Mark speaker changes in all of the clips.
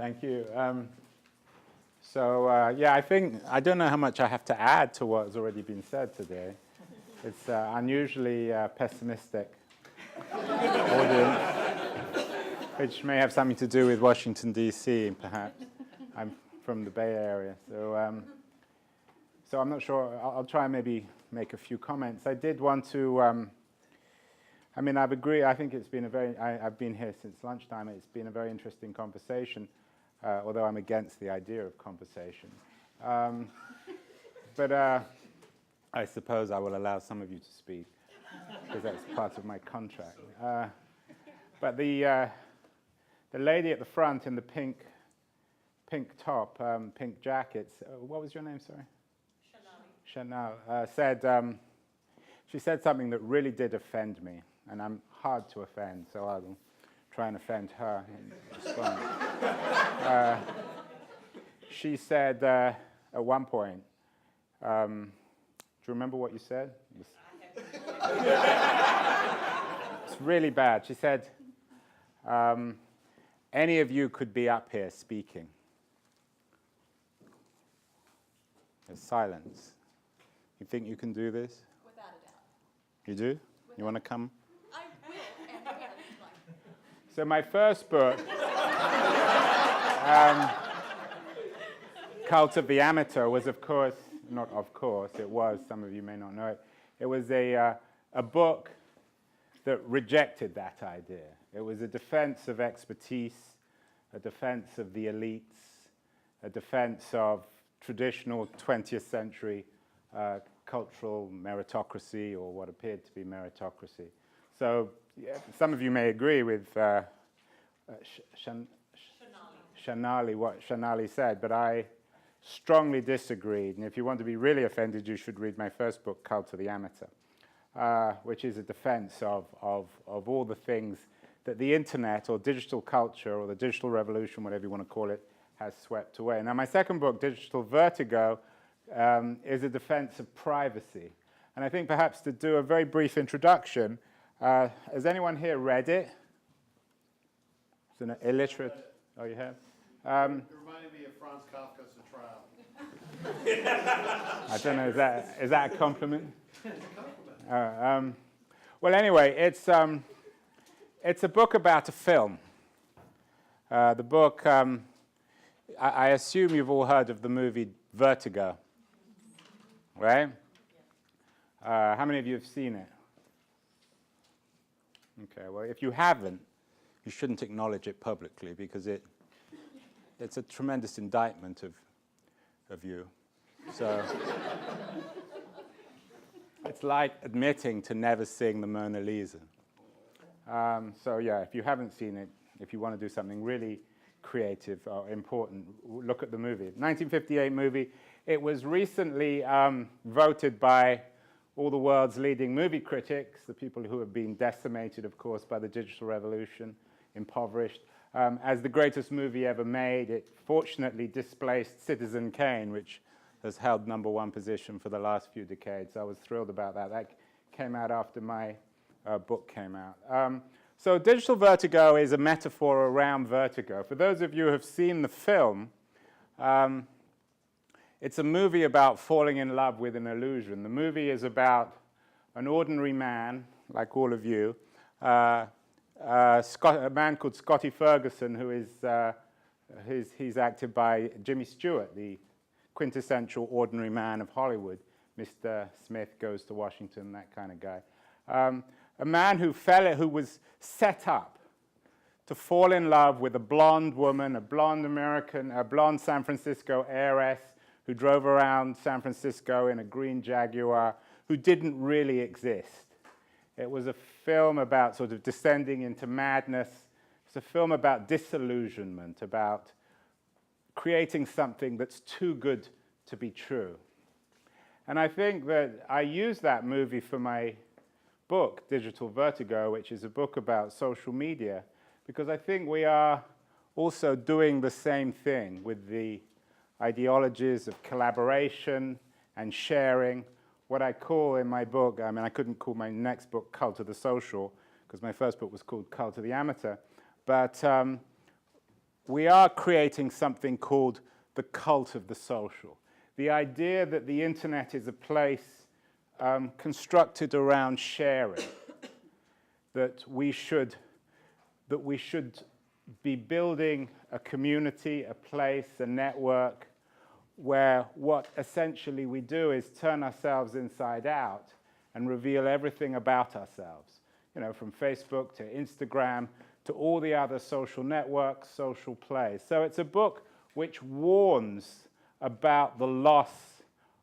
Speaker 1: Thank you. Yeah, I don't know how much I have to add to what's already been said today. It's unusually pessimistic audience, which may have something to do with Washington, D.C., perhaps. I'm from the Bay Area, so I'm not sure. I'll try and maybe make a few comments. I did want to, I've agreed. I think it's been I've been here since lunchtime. It's been a very interesting conversation, although I'm against the idea of conversation. But I suppose I will allow some of you to speak, because that's part of my contract. But the lady at the front in the pink top, pink jackets, what was your name, sorry? Chanel. She said something that really did offend me, and I'm hard to offend, so I will try and offend her in response. She said at one point, do you remember what you said? It's really bad. She said, any of you could be up here speaking. There's silence. You think you can do this?
Speaker 2: Without a doubt.
Speaker 1: You do? You want to come?
Speaker 2: I will, and we have
Speaker 1: So my first book, Cult of the Amateur, was of course, not of course, it was, some of you may not know it, it was a book that rejected that idea. It was a defense of expertise, a defense of the elites, a defense of traditional 20th century cultural meritocracy, or what appeared to be meritocracy. So yeah, some of you may agree with Shanali, what Shanali said, but I strongly disagreed. And if you want to be really offended, you should read my first book, Cult of the Amateur, which is a defense of all the things that the internet or digital culture or the digital revolution, whatever you want to call it, has swept away. Now, my second book, Digital Vertigo, is a defense of privacy. And I think perhaps to do a very brief introduction, has anyone here read it? It's an illiterate. Oh, you have?
Speaker 3: It reminded me of Franz Kafka's The Trial.
Speaker 1: I don't know, is that a compliment?
Speaker 3: It's a compliment.
Speaker 1: Well, anyway, it's a book about a film. The book, I assume you've all heard of the movie Vertigo, right? How many of you have seen it? Okay, well, if you haven't, you shouldn't acknowledge it publicly, because it's a tremendous indictment of you. So it's like admitting to never seeing the Mona Lisa. So yeah, if you haven't seen it, if you want to do something really creative or important, look at the movie. 1958 movie. It was recently voted by all the world's leading movie critics, the people who have been decimated, of course, by the digital revolution, impoverished, as the greatest movie ever made. It fortunately displaced Citizen Kane, which has held #1 position for the last few decades. I was thrilled about that. That came out after my book came out. So Digital Vertigo is a metaphor around vertigo. For those of you who have seen the film, it's a movie about falling in love with an illusion. The movie is about an ordinary man, like all of you, a man called Scotty Ferguson, who is he's acted by Jimmy Stewart, the quintessential ordinary man of Hollywood. Mr. Smith Goes to Washington, that kind of guy. A man who was set up to fall in love with a blonde woman, a blonde American, a blonde San Francisco heiress who drove around San Francisco in a green Jaguar, who didn't really exist. It was a film about sort of descending into madness. It's a film about disillusionment, about creating something that's too good to be true. And I think that I used that movie for my book, Digital Vertigo, which is a book about social media, because I think we are also doing the same thing with the ideologies of collaboration and sharing. What I call in my book, I couldn't call my next book Cult of the Social, because my first book was called Cult of the Amateur, but we are creating something called the cult of the social. The idea that the internet is a place constructed around sharing, that we should be building a community, a place, a network, where what essentially we do is turn ourselves inside out and reveal everything about ourselves, you know, from Facebook to Instagram to all the other social networks, social plays. So it's a book which warns about the loss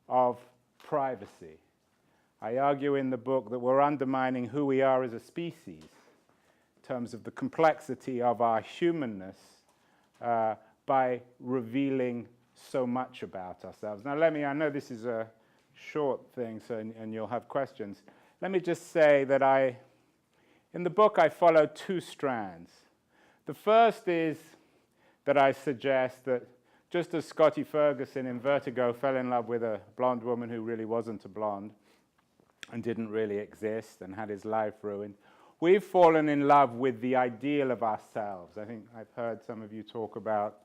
Speaker 1: of privacy. I argue in the book that we're undermining who we are as a species in terms of the complexity of our humanness by revealing so much about ourselves. Now I know this is a short thing, so, and you'll have questions. Let me just say that in the book I follow two strands. The first is that I suggest that just as Scotty Ferguson in Vertigo fell in love with a blonde woman who really wasn't a blonde and didn't really exist and had his life ruined, we've fallen in love with the ideal of ourselves. I think I've heard some of you talk about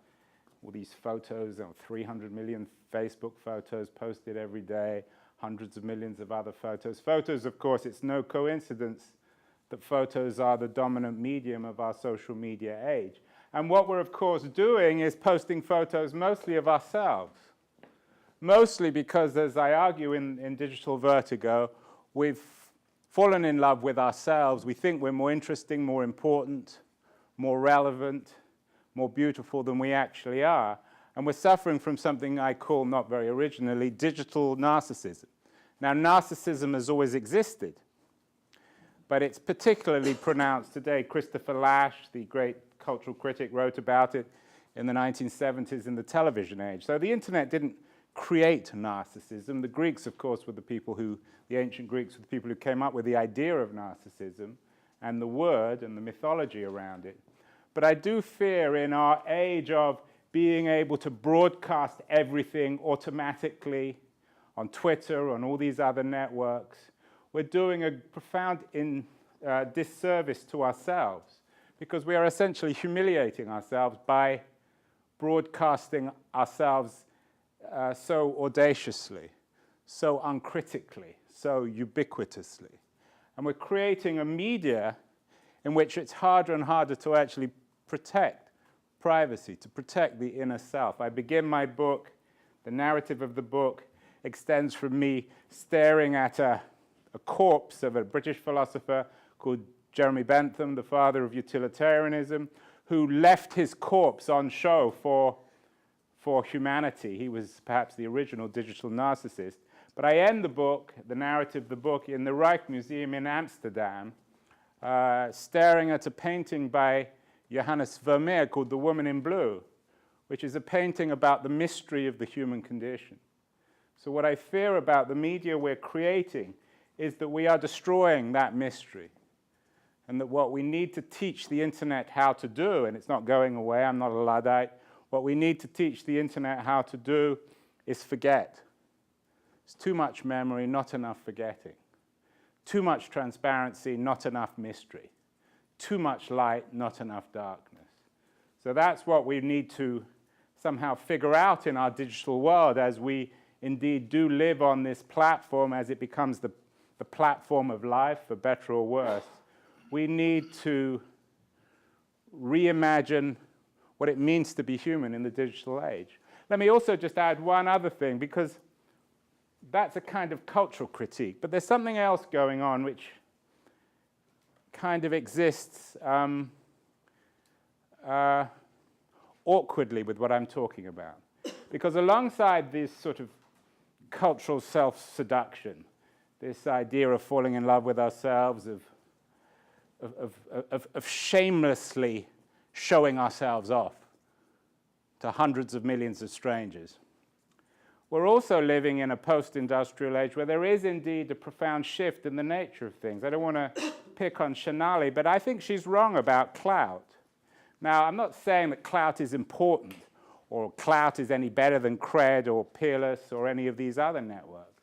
Speaker 1: all these photos, 300 million Facebook photos posted every day, hundreds of millions of other photos. Photos, of course, it's no coincidence that photos are the dominant medium of our social media age. And what we're, of course, doing is posting photos mostly of ourselves. Mostly because, as I argue in Digital Vertigo, we've fallen in love with ourselves. We think we're more interesting, more important, more relevant, more beautiful than we actually are. And we're suffering from something I call, not very originally, digital narcissism. Now, narcissism has always existed, but it's particularly pronounced today. Christopher Lasch, the great cultural critic, wrote about it in the 1970s in the television age. So the internet didn't create narcissism. The Greeks, of course, were the ancient Greeks were the people who came up with the idea of narcissism and the word and the mythology around it. But I do fear in our age of being able to broadcast everything automatically on Twitter, on all these other networks, we're doing a profound disservice to ourselves, because we are essentially humiliating ourselves by broadcasting ourselves so audaciously, so uncritically, so ubiquitously. And we're creating a media in which it's harder and harder to actually protect privacy, to protect the inner self. I begin my book, the narrative of the book extends from me staring at a corpse of a British philosopher called Jeremy Bentham, the father of utilitarianism, who left his corpse on show for humanity. He was perhaps the original digital narcissist. But I end the book, the narrative of the book, in the Rijksmuseum in Amsterdam, staring at a painting by Johannes Vermeer called The Woman in Blue, which is a painting about the mystery of the human condition. So what I fear about the media we're creating is that we are destroying that mystery, and that what we need to teach the internet how to do, and it's not going away, I'm not a Luddite, what we need to teach the internet how to do is forget. It's too much memory, not enough forgetting. Too much transparency, not enough mystery. Too much light, not enough darkness. So that's what we need to somehow figure out in our digital world as we indeed do live on this platform, as it becomes the platform of life, for better or worse. We need to reimagine what it means to be human in the digital age. Let me also just add one other thing, because that's a kind of cultural critique, but there's something else going on which kind of exists awkwardly with what I'm talking about. Because alongside this sort of cultural self-seduction, this idea of falling in love with ourselves, of shamelessly showing ourselves off to hundreds of millions of strangers, we're also living in a post-industrial age where there is indeed a profound shift in the nature of things. I don't want to pick on Shonali, but I think she's wrong about clout. Now, I'm not saying that clout is important, or clout is any better than Cred or Peerless or any of these other networks.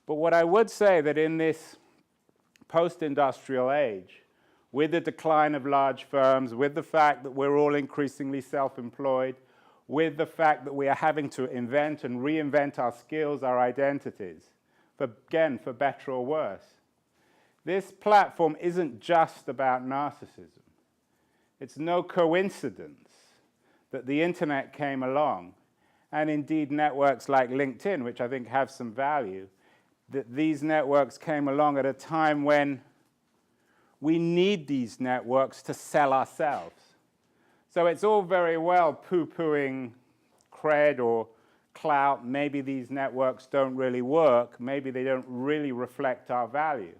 Speaker 1: But what I would say that in this post-industrial age, with the decline of large firms, with the fact that we're all increasingly self-employed, with the fact that we are having to invent and reinvent our skills, our identities, for better or worse. This platform isn't just about narcissism. It's no coincidence that the internet came along, and indeed networks like LinkedIn, which I think have some value, that these networks came along at a time when we need these networks to sell ourselves. So it's all very well poo-pooing cred or clout. Maybe these networks don't really work. Maybe they don't really reflect our value.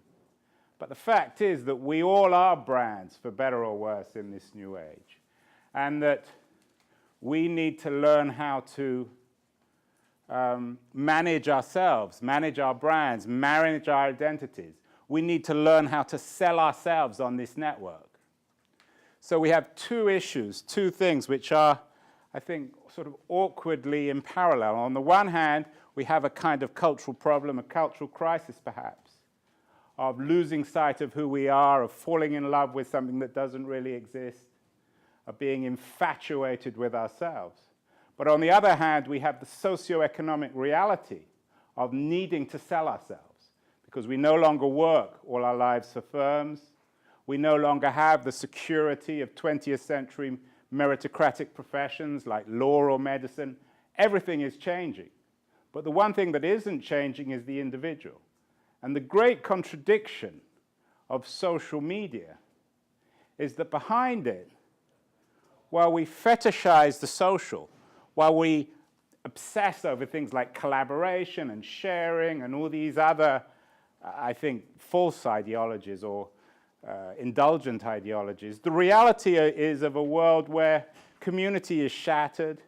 Speaker 1: But the fact is that we all are brands, for better or worse, in this new age. And that we need to learn how to manage ourselves, manage our brands, manage our identities. We need to learn how to sell ourselves on this network. So we have two issues, two things which are, I think, sort of awkwardly in parallel. On the one hand, we have a kind of cultural problem, a cultural crisis perhaps, of losing sight of who we are, of falling in love with something that doesn't really exist, of being infatuated with ourselves. But on the other hand, we have the socioeconomic reality of needing to sell ourselves because we no longer work all our lives for firms. We no longer have the security of 20th century meritocratic professions like law or medicine. Everything is changing. But the one thing that isn't changing is the individual. And the great contradiction of social media is that behind it, while we fetishize the social, while we obsess over things like collaboration and sharing and all these other, I think, false ideologies or indulgent ideologies, the reality is of a world where community is shattered,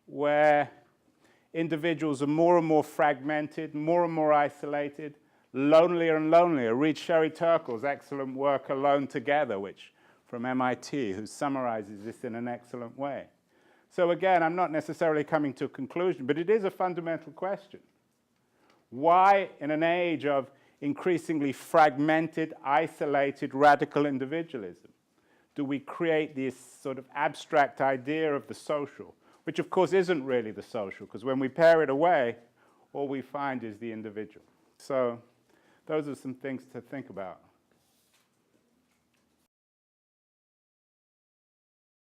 Speaker 1: where individuals are more and more fragmented, more and more isolated, lonelier and lonelier. Read Sherry Turkle's excellent work, Alone Together, which from MIT, who summarizes this in an excellent way. So again, I'm not necessarily coming to a conclusion, but it is a fundamental question. Why, in an age of increasingly fragmented, isolated, radical individualism, do we create this sort of abstract idea of the social, which of course isn't really the social, because when we pare it away, all we find is the individual. So those are some things to think about.